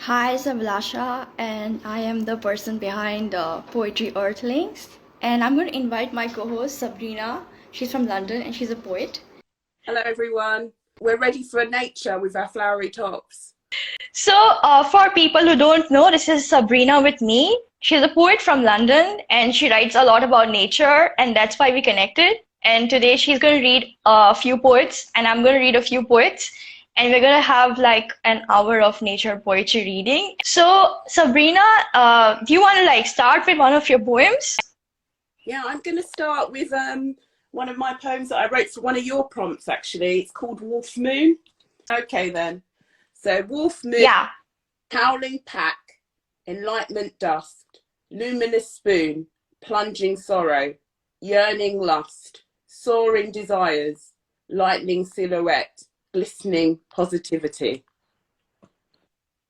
Hi, Sablasha, and I am the person behind Poetry Earthlings. And I'm going to invite my co host, Sabrina. She's from London and she's a poet. Hello, everyone. We're ready for nature with our flowery tops. So, for people who don't know, this is Sabrina with me. She's a poet from London and she writes a lot about nature, and that's why we connected. And today she's going to read a few poets, and I'm going to read a few poets, and we're going to have like an hour of nature poetry reading. So, Sabrina, do you want to like start with one of your poems? Yeah, I'm going to start with one of my poems that I wrote for one of your prompts, actually. It's called Wolf Moon. Okay, then. So, Wolf Moon, Yeah. howling pack, enlightenment dust, luminous spoon, plunging sorrow, yearning lust, soaring desires, lightning silhouette, glistening positivity.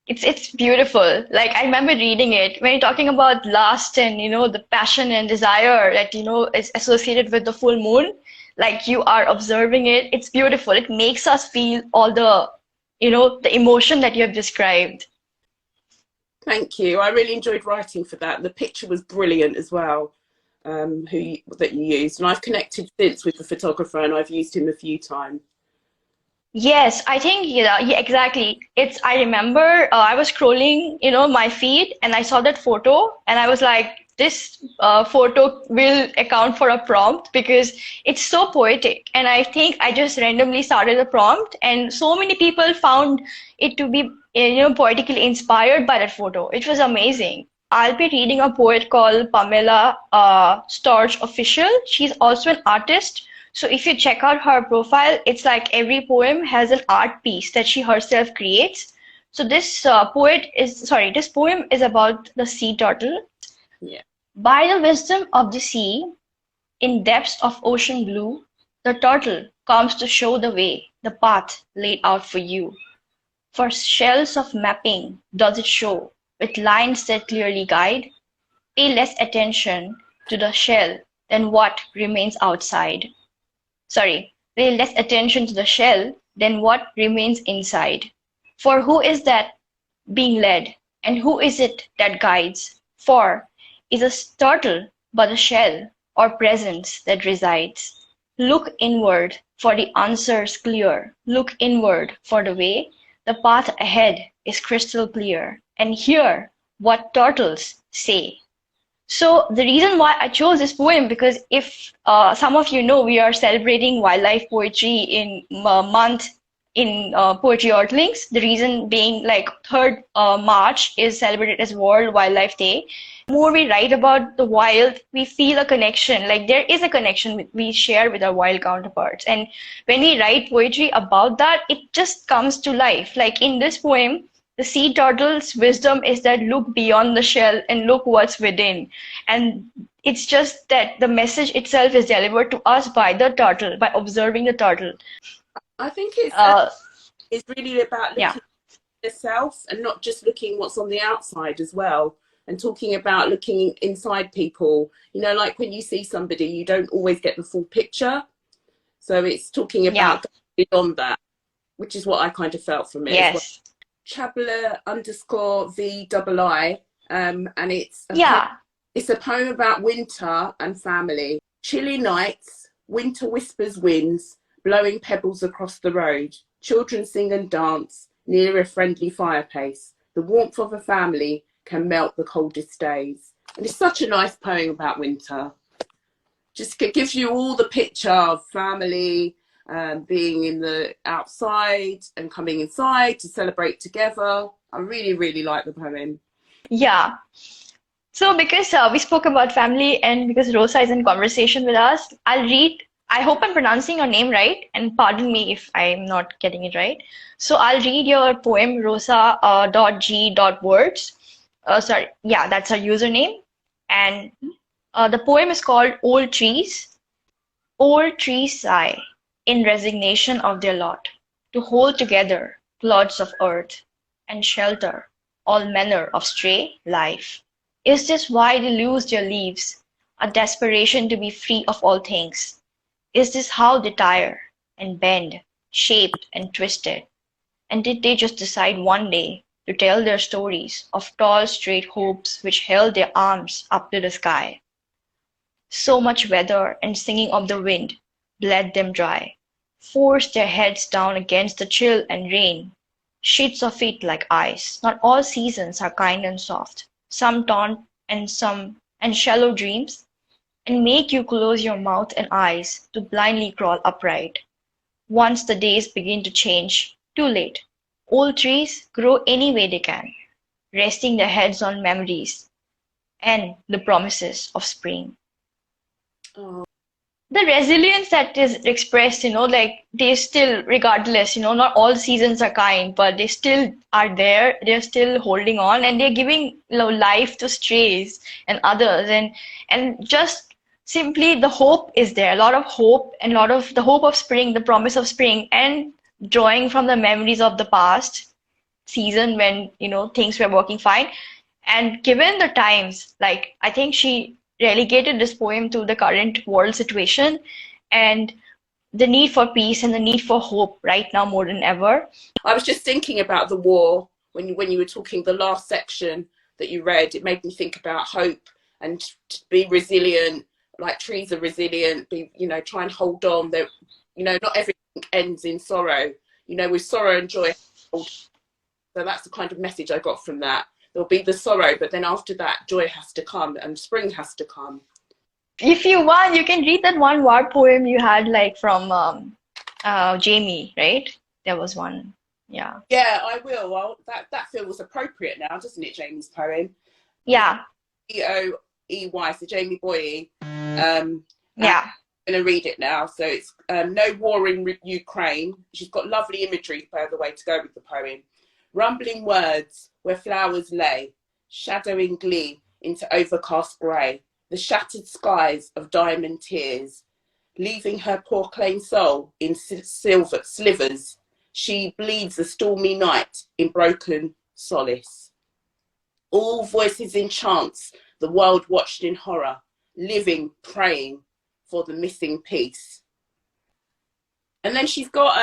It's beautiful. Like I remember reading it when you're talking about lust and the passion and desire that is associated with the full moon. Like you are observing it. It's beautiful. It makes us feel all the emotion that you have described. Thank you. I really enjoyed writing for that. The picture was brilliant as well, that you used. And I've connected since with the photographer and I've used him a few times. Yes, I think yeah, exactly. I remember I was scrolling, my feed and I saw that photo and I was like, this photo will account for a prompt because it's so poetic. And I think I just randomly started a prompt and so many people found it to be, poetically inspired by that photo. It was amazing. I'll be reading a poet called Pamela Storch Official. She's also an artist. So if you check out her profile, it's like every poem has an art piece that she herself creates. So this poem is about the sea turtle. Yeah. By the wisdom of the sea, in depths of ocean blue, the turtle comes to show the way, the path laid out for you. For shells of mapping does it show, with lines that clearly guide. Pay less attention to the shell than what remains outside. Pay less attention to the shell than what remains inside. For who is that being led, and who is it that guides? For is a turtle but a shell or presence that resides? Look inward, for the answer's clear. Look inward for the way. The path ahead is crystal clear. And hear what turtles say. So the reason why I chose this poem because if some of you know, we are celebrating wildlife poetry in month in Poetry Earthlings. The reason being like 3rd March is celebrated as World Wildlife Day. The more we write about the wild, we feel a connection. Like there is a connection we share with our wild counterparts. And when we write poetry about that, it just comes to life. Like in this poem, the sea turtle's wisdom is that look beyond the shell and look what's within. And it's just that the message itself is delivered to us by the turtle, by observing the turtle. I think it's, Uh, it's really about yeah. looking at yourself and not just looking what's on the outside as well. And talking about looking inside people. Like when you see somebody, you don't always get the full picture. So it's talking Yeah. about going beyond that, which is what I kind of felt from it as well. Yes. Chabla_VII, and Yeah. it's a poem about winter and family. Chilly nights, winter whispers winds, blowing pebbles across the road. Children sing and dance near a friendly fireplace. The warmth of a family can melt the coldest days. And it's such a nice poem about winter. Just gives you all the picture of family, being in the outside and coming inside to celebrate together. I really, really like the poem. Yeah. So because we spoke about family and because Rosa is in conversation with us, I'll read. I hope I'm pronouncing your name right, and pardon me if I'm not getting it right. So I'll read your poem, Rosa .g.words. Yeah, that's her username. And the poem is called Old Trees. Old trees sigh in resignation of their lot, to hold together clods of earth and shelter all manner of stray life. Is this why they lose their leaves, a desperation to be free of all things? Is this how they tire and bend, shaped and twisted? And did they just decide one day to tell their stories of tall, straight hopes which held their arms up to the sky. So much weather and singing of the wind bled them dry, forced their heads down against the chill and rain. Sheets of it like ice. Not all seasons are kind and soft. Some taunt and shallow dreams, and make you close your mouth and eyes to blindly crawl upright. Once the days begin to change, too late. Old trees grow any way they can, resting their heads on memories and the promises of spring. Oh, The resilience that is expressed, like they still, regardless, not all seasons are kind, but they still are there. They're still holding on, and they're giving life to strays and others, and just simply the hope is there. A lot of hope, and a lot of the hope of spring, the promise of spring, and drawing from the memories of the past season when things were working fine. And given the times, like I think she relegated this poem to the current world situation and the need for peace and the need for hope right now more than ever. I was just thinking about the war when you were talking, the last section that you read. It made me think about hope and to be resilient, like trees are resilient, try and hold on. That, not everything ends in sorrow, with sorrow and joy. So that's the kind of message I got from that. There'll be the sorrow, but then after that, joy has to come and spring has to come. If you want, you can read that one word poem you had, like from Jamie, right? There was one. Yeah. Yeah, I will. Well, that feels appropriate now, doesn't it, Jamie's poem? Yeah. Boey, so Jamie Boey. Yeah. I'm going to read it now. So it's No War in Ukraine. She's got lovely imagery, by the way, to go with the poem. Rumbling words where flowers lay, shadowing glee into overcast grey, the shattered skies of diamond tears, leaving her poor claim soul in silver slivers. She bleeds a stormy night in broken solace. All voices in chants, the world watched in horror, living, praying for the missing peace. And then she's got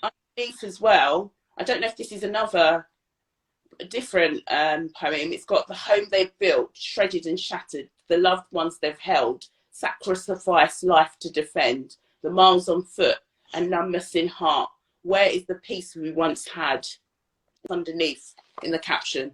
underneath as well. I don't know if this is a different poem. It's got the home they've built, shredded and shattered, the loved ones they've held, sacrifice life to defend, the miles on foot and numbness in heart. Where is the peace we once had? Underneath in the caption.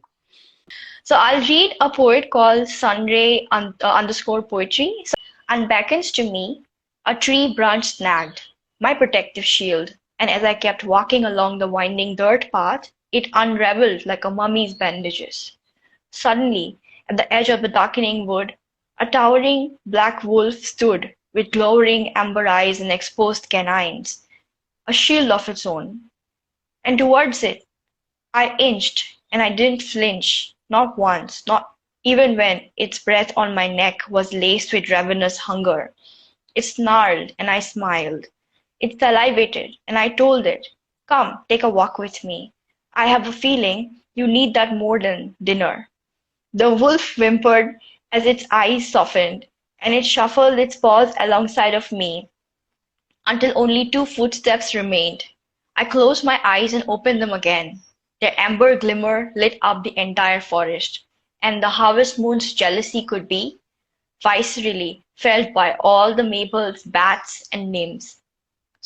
So I'll read a poet called Sunray underscore poetry. And beckons to me, a tree branch snagged, my protective shield. And as I kept walking along the winding dirt path, it unraveled like a mummy's bandages. Suddenly, at the edge of the darkening wood, a towering black wolf stood with glowering amber eyes and exposed canines, a shield of its own. And towards it, I inched, and I didn't flinch, not once, not even when its breath on my neck was laced with ravenous hunger. It snarled, and I smiled. It salivated, and I told it, "Come, take a walk with me. I have a feeling you need that more than dinner." The wolf whimpered as its eyes softened, and it shuffled its paws alongside of me until only 2 footsteps remained. I closed my eyes and opened them again. Their amber glimmer lit up the entire forest, and the harvest moon's jealousy could be viscerally felt by all the maples, bats, and nymphs.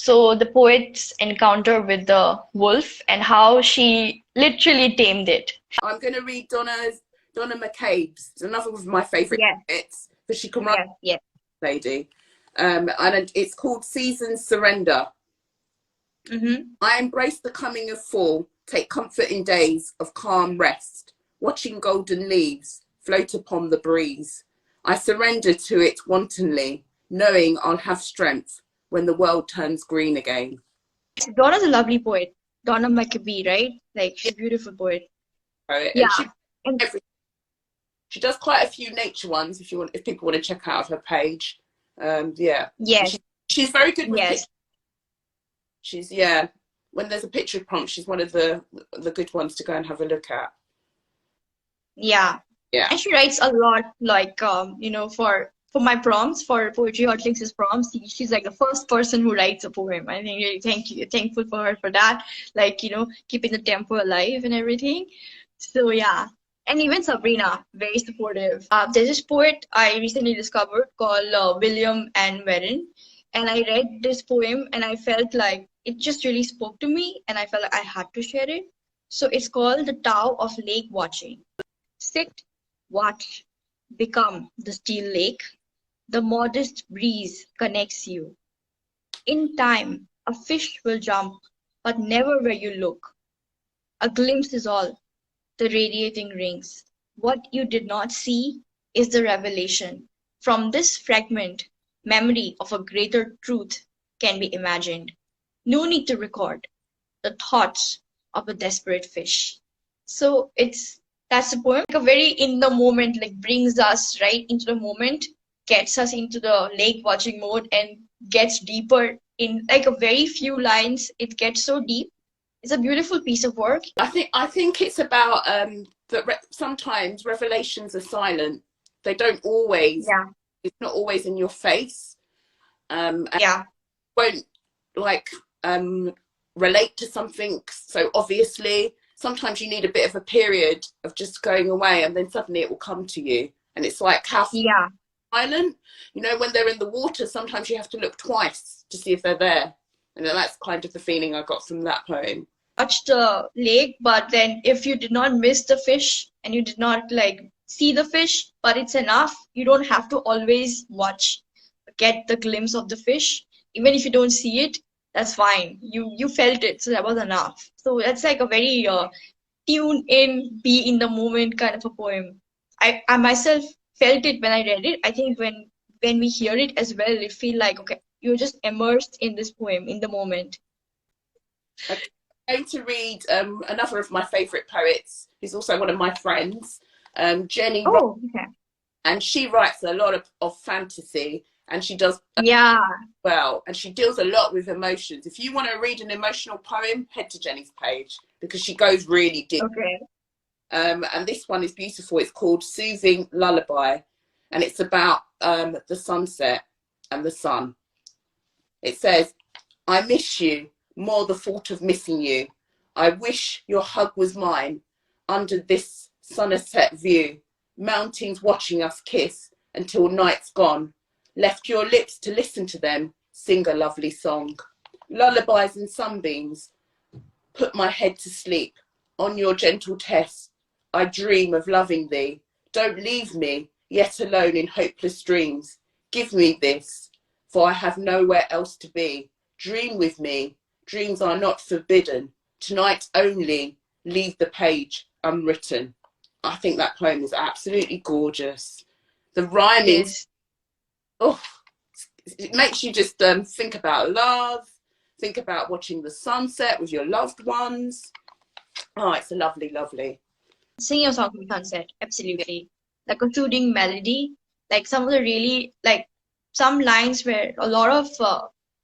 So the poet's encounter with the wolf and how she literally tamed it. I'm going to read Donna McCabe's. It's another of my favourite bits, because she can write, lady. And it's called Seasons Surrender. I embrace the coming of fall, take comfort in days of calm rest, watching golden leaves float upon the breeze. I surrender to it wantonly, knowing I'll have strength when the world turns green again. Donna's a lovely poet. Donna McCabe, right? Like, she's a beautiful poet. Right? Yeah. And she does quite a few nature ones if people want to check out her page. Yes. She's very good with pictures. She's when there's a picture prompt, she's one of the good ones to go and have a look at. Yeah. And she writes a lot, like for for my prompts for Poetry Earthlings' prompts. She's like the first person who writes a poem. I think really thankful for her for that. Like, keeping the tempo alive and everything. So yeah. And even Sabrina, very supportive. There's this poet I recently discovered called William and Warren. And I read this poem and I felt like it just really spoke to me and I felt like I had to share it. So it's called The Tao of Lake Watching. Sit, watch, become the still lake. The modest breeze connects you. In time, a fish will jump, but never where you look. A glimpse is all, the radiating rings. What you did not see is the revelation. From this fragment, memory of a greater truth can be imagined. No need to record the thoughts of a desperate fish. So that's the poem. Like a very in the moment, like brings us right into the moment, gets us into the lake watching mode and gets deeper in like a very few lines. It gets so deep. It's a beautiful piece of work. I think it's about that sometimes revelations are silent. They don't always. Yeah. It's not always in your face. And Yeah. won't like relate to something so obviously. Sometimes you need a bit of a period of just going away, and then suddenly it will come to you. And it's like how Yeah. silent. When they're in the water, sometimes you have to look twice to see if they're there. And then that's kind of the feeling I got from that poem. Touch the lake, but then if you did not miss the fish and you did not like see the fish, but it's enough. You don't have to always get the glimpse of the fish. Even if you don't see it, that's fine. You felt it, so that was enough. So that's like a very tune in, be in the moment kind of a poem. I myself felt it when I read it. I think when we hear it as well, it feel like okay, you're just immersed in this poem in the moment. I'm going to read another of my favourite poets, who's also one of my friends, Jenny. Oh, okay. And she writes a lot of fantasy, and she does well, and she deals a lot with emotions. If you want to read an emotional poem, head to Jenny's page because she goes really deep. Okay. And this one is beautiful. It's called Soothing Lullaby, and it's about the sunset and the sun. It says, I miss you, more the thought of missing you. I wish your hug was mine under this sunset view. Mountains watching us kiss until night's gone. Left your lips to listen to them, sing a lovely song. Lullabies and sunbeams, put my head to sleep. On your gentle test, I dream of loving thee. Don't leave me, yet alone in hopeless dreams. Give me this, for I have nowhere else to be. Dream with me, dreams are not forbidden. Tonight only, leave the page unwritten. I think that poem is absolutely gorgeous. The rhyming, it makes you just think about love, think about watching the sunset with your loved ones. Oh, it's a lovely, lovely. Singing a song from sunset, absolutely. Like a soothing melody. Like some of the really, like some lines where a lot of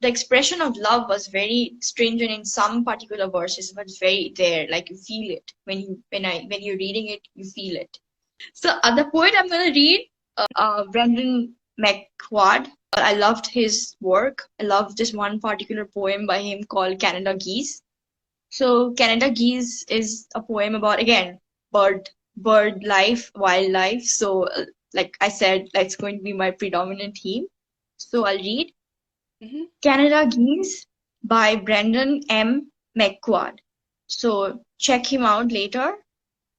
the expression of love was very stringent in some particular verses, but it's very there. Like you feel it when you're reading it, you feel it. So the poet I'm gonna read, Brendan McQuad. I loved his work. I loved this one particular poem by him called Canada Geese. So Canada Geese is a poem about again bird life, wildlife. So like I said, that's going to be my predominant theme. So I'll read Canada Geese by Brendan M. McQuad. So check him out later.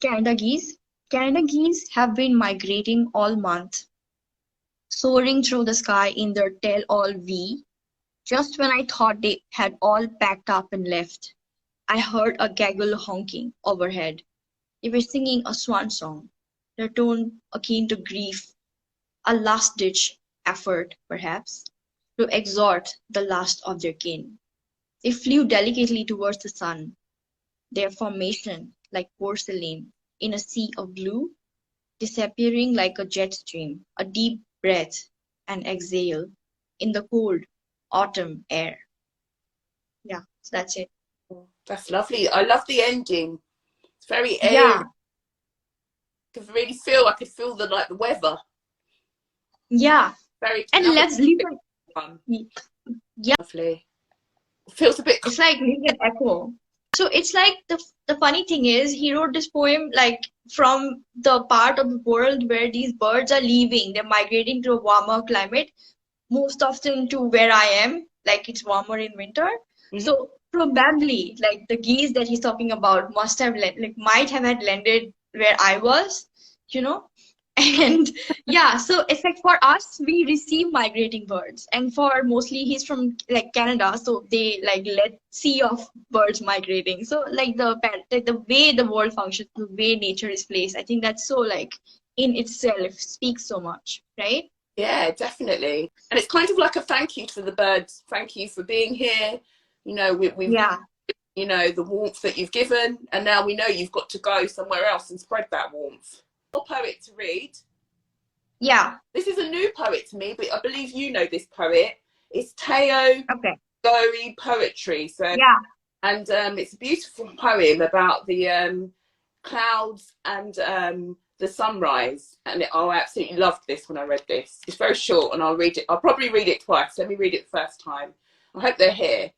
Canada Geese. Canada geese have been migrating all month, soaring through the sky in their tell-all V. Just when I thought they had all packed up and left, I heard a gaggle honking overhead. They were singing a swan song, their tone akin to grief, a last-ditch effort, perhaps, to exhort the last of their kin. They flew delicately towards the sun, their formation like porcelain in a sea of blue, disappearing like a jet stream, a deep breath and exhale in the cold autumn air. Yeah, so that's it. That's lovely. I love the ending. It's very airy. Yeah. I could feel the weather. Yeah. Very And another let's leave one. it. Yeah, Lovely. Feels a bit. it's like leaving an echo. So it's like the funny thing is he wrote this poem like from the part of the world where these birds are leaving. They're migrating to a warmer climate, most often to where I am, like it's warmer in winter. Mhm. So probably like the geese that he's talking about must have like might have had landed where I was, you know. And yeah, so it's like for us, we receive migrating birds, and for mostly he's from like Canada, so they like let sea of birds migrating. So like like the way the world functions, the way nature is placed, I think that's so like in itself speaks so much, right? Yeah, definitely. And it's kind of like a thank you to the birds. Thank you for being here. You know, we've Yeah. you know, the warmth that you've given, and now we know you've got to go somewhere else and spread that warmth. More poet to read. Yeah. This is a new poet to me, but I believe you know this poet. It's Teo Okay. Gowrie Poetry. So, Yeah. and it's a beautiful poem about the clouds and the sunrise. And I absolutely loved this when I read this. It's very short, and I'll read it. I'll probably read it twice. Let me read it the first time. I hope they're here.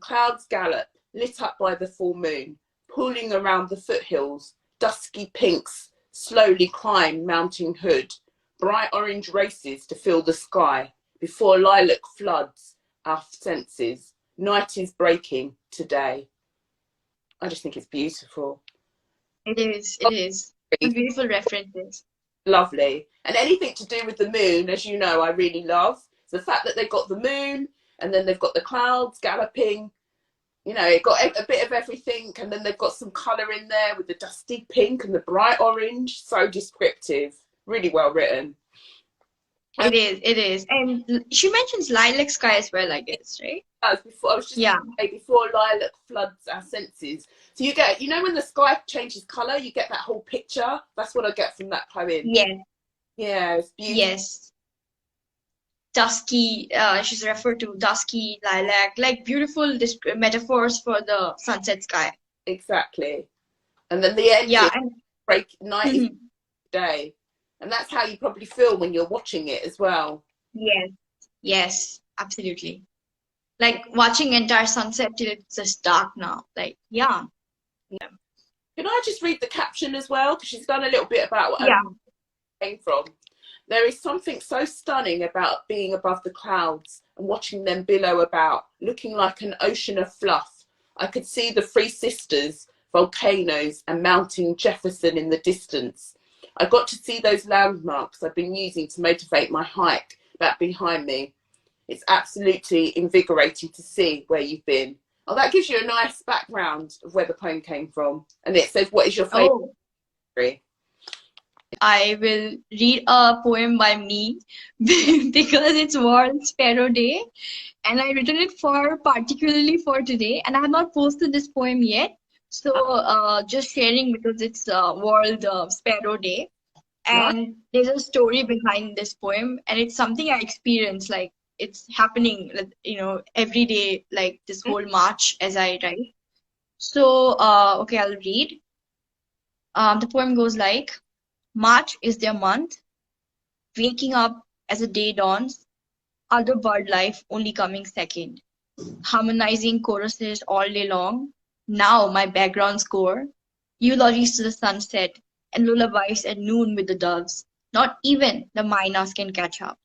Clouds gallop, lit up by the full moon, pooling around the foothills. Dusky pinks slowly climb mountain hood. Bright orange races to fill the sky before lilac floods our senses. Night is breaking today. I just think it's beautiful. It is. It is. Some beautiful references. Lovely. And anything to do with the moon, as you know, I really love. So the fact that they've got the moon and then they've got the clouds galloping, you know, it got a bit of everything. And then they've got some colour in there with the dusty pink and the bright orange. So descriptive. Really well written. It is. It is. And she mentions lilac sky as well, I guess, right? I was just Yeah. going to say, before lilac floods our senses. So you get, you know, when the sky changes colour, you get that whole picture. That's what I get from that poem. Yes. Yeah, it's beautiful. Yes. Dusky. She's referred to dusky lilac, like beautiful metaphors for the sunset sky. Exactly. And then the end Yeah. is And break, night is day. And that's how you probably feel when you're watching it as well. yes. Yes. Absolutely. Like watching entire sunset till it's just dark now. Like, yeah. Can I just read the caption as well? Because she's done a little bit about what Yeah. I came from. There is something so stunning about being above the clouds and watching them billow about, looking like an ocean of fluff. I could see the Three Sisters, volcanoes, and mounting Jefferson in the distance. I got to see those landmarks I've been using to motivate my hike back behind me. It's absolutely invigorating to see where you've been. Oh, that gives you a nice background of where the poem came from. And it says, what is your favourite Oh, country? I will read a poem by me because it's World Sparrow Day, and I written it for particularly for today, and I have not posted this poem yet. So just sharing because it's World Sparrow Day, Nice. and there's a story behind this poem, and it's something I experienced, like it's happening, like, you know, every day, like this whole March as I write. So okay, I'll read. The poem goes like, March is their month, waking up as the day dawns, other bird life only coming second, harmonizing choruses all day long. Now my background score, eulogies to the sunset, and lullabies at noon with the doves. Not even the mynas can catch up.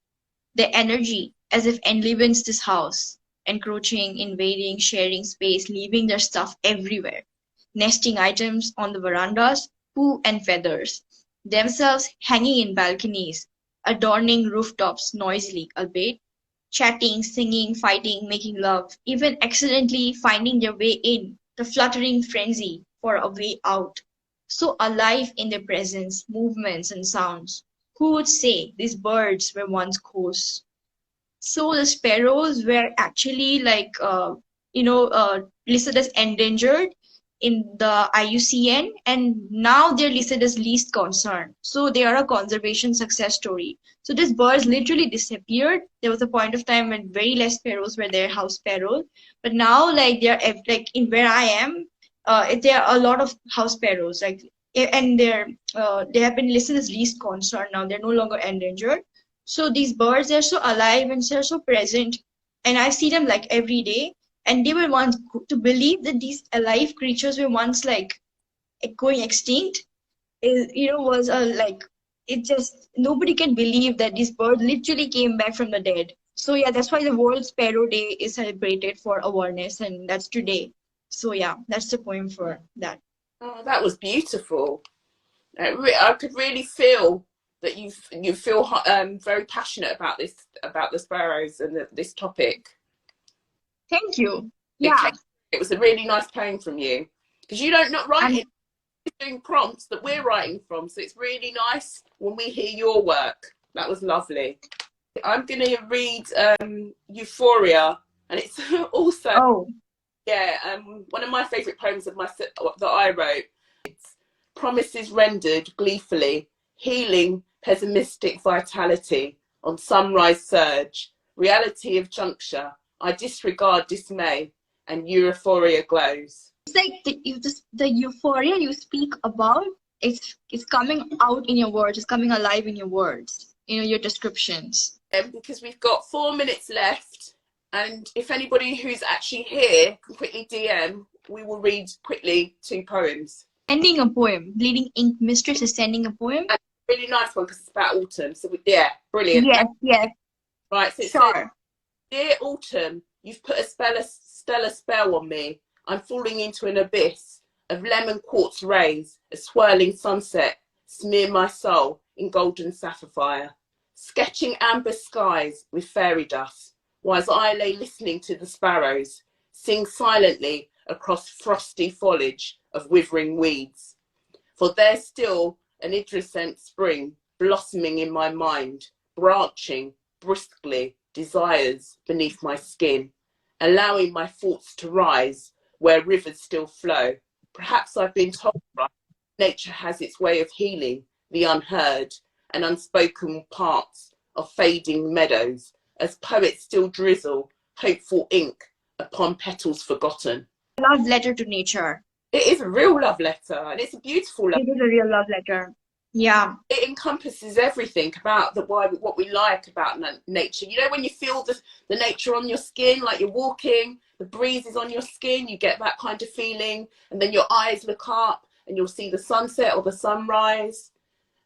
Their energy, as if enlivens this house, encroaching, invading, sharing space, leaving their stuff everywhere. Nesting items on the verandas, poo and feathers. Themselves hanging in balconies, adorning rooftops noisily, albeit, chatting, singing, fighting, making love, even accidentally finding their way in, the fluttering frenzy for a way out. So alive in their presence, movements, and sounds. Who would say these birds were once ghosts? So the sparrows were actually like, listed as endangered in the IUCN, and now they're listed as least concern. So they are a conservation success story. So these birds literally disappeared. There was a point of time when very less sparrows were there, house sparrows, but now like they're like in where I am, there are a lot of house sparrows. Like and they have been listed as least concern now. They're no longer endangered. So these birds, they're so alive and they're so present. And I see them like every day. And they were once to believe that these alive creatures were once like going extinct is, was a like it just nobody can believe that this bird literally came back from the dead. So yeah, that's why the World Sparrow Day is celebrated for awareness, and that's today. So yeah, that's the poem for that. Oh, that was beautiful. I could really feel that you feel very passionate about the sparrows and this topic. Thank you. It Yeah, it was a really nice poem from you, because you don't not write and it, doing prompts that we're writing from, so it's really nice when we hear your work. That was lovely. I'm going to read Euphoria, and it's also oh, one of my favourite poems that I wrote. It's promises rendered gleefully, healing pessimistic vitality on sunrise surge, reality of juncture. I disregard dismay, and euphoria glows. it's like the euphoria you speak about. It's coming out in your words. It's coming alive in your words. Your descriptions. Because we've got 4 minutes left, and if anybody who's actually here can quickly DM, we will read quickly 2 poems. Sending a poem. Bleeding Ink Mistress is sending a poem. And a really nice one because it's about autumn. So yeah, brilliant. Yes. Right, so it Sure. says, Dear Autumn, you've put a stellar spell on me. I'm falling into an abyss of lemon quartz rays. A swirling sunset smear my soul in golden sapphire, sketching amber skies with fairy dust, whilst I lay listening to the sparrows sing silently across frosty foliage of withering weeds. For there's still an iridescent spring blossoming in my mind, branching briskly desires beneath my skin, allowing my thoughts to rise where rivers still flow. Perhaps I've been told right, nature has its way of healing the unheard and unspoken parts of fading meadows, as poets still drizzle hopeful ink upon petals forgotten. Love letter to nature. It is a real love letter, and it's a beautiful love. It is a real love letter. Yeah. It encompasses everything about what we like about nature. When you feel the nature on your skin, like you're walking, the breeze is on your skin, you get that kind of feeling, and then your eyes look up and you'll see the sunset or the sunrise,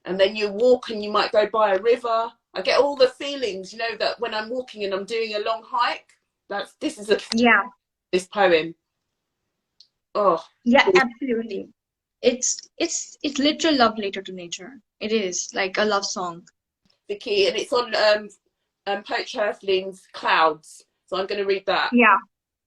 and then you walk and you might go by a river. I get all the feelings, that when I'm walking and I'm doing a long hike. This poem. Oh yeah, absolutely. It's literal love letter to nature. It is like a love song. Vicky, and it's on Poetry Earthlings Clouds, so I'm going to read that. Yeah.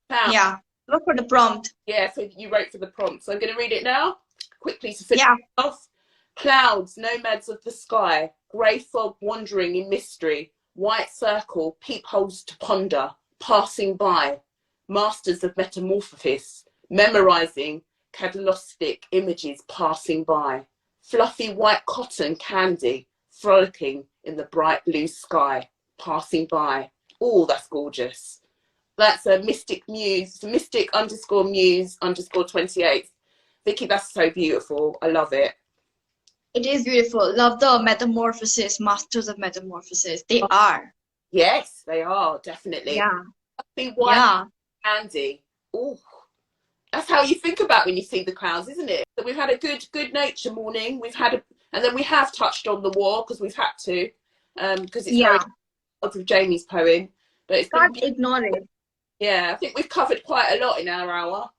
Clouds. Yeah, look for the prompt. Yeah, so you wrote for the prompt, so I'm going to read it now quickly to finish off. Clouds, nomads of the sky, grey fog wandering in mystery, white circle, peepholes to ponder, passing by, masters of metamorphosis, memorizing catalostic images passing by, fluffy white cotton candy frolicking in the bright blue sky passing by. Oh, that's gorgeous. That's a mystic muse, mystic _ muse _ 28. Vicky, that's so beautiful. I love it. It is beautiful. Love the metamorphosis, masters of metamorphosis. They are. Yes, they are, definitely. Yeah. Fluffy white candy. Oh, that's how you think about when you see the clouds, isn't it? So we've had a good nature morning. And then we have touched on the war because we've had to, because it's very part of Jamie's poem. But it's can't ignore it. Yeah, I think we've covered quite a lot in our hour.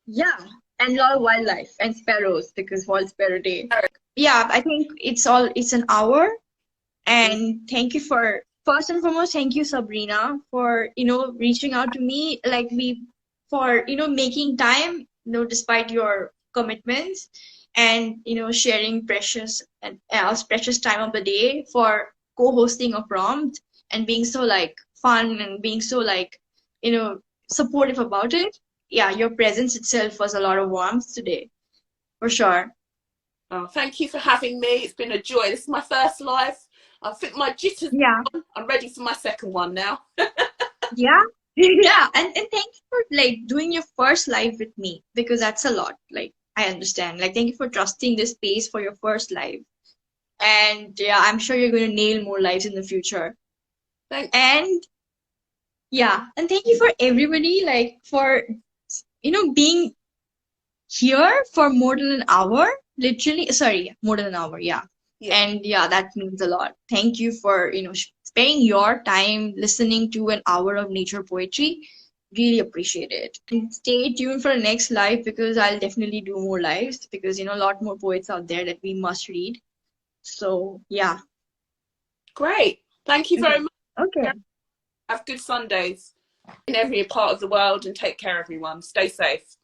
Yeah, and a lot of wildlife and sparrows because World Sparrow Day. Yeah, I think it's an hour. And thank you first and foremost, thank you, Sabrina, for reaching out to me, for making time, despite your commitments, and sharing precious time of the day for co-hosting a prompt and being so fun and being so supportive about it. Yeah, your presence itself was a lot of warmth today, for sure. Oh, thank you for having me. It's been a joy. This is my first live. I think my jitters. Yeah. I'm ready for my second one now. Yeah. Yeah, and thank you for doing your first live with me, because that's a lot. I understand. Thank you for trusting this space for your first live. And yeah, I'm sure you're going to nail more lives in the future. Thanks. And yeah, and thank you for everybody, like, for, being here for more than an hour. Literally, sorry, more than an hour, yeah. Yeah. And yeah, that means a lot. Thank you for, sparing your time listening to an hour of nature poetry. Really appreciate it. And stay tuned for the next live, because I'll definitely do more lives, because, a lot more poets out there that we must read. So, yeah. Great. Thank you very much. Okay. Have good Sundays in every part of the world, and take care, everyone. Stay safe.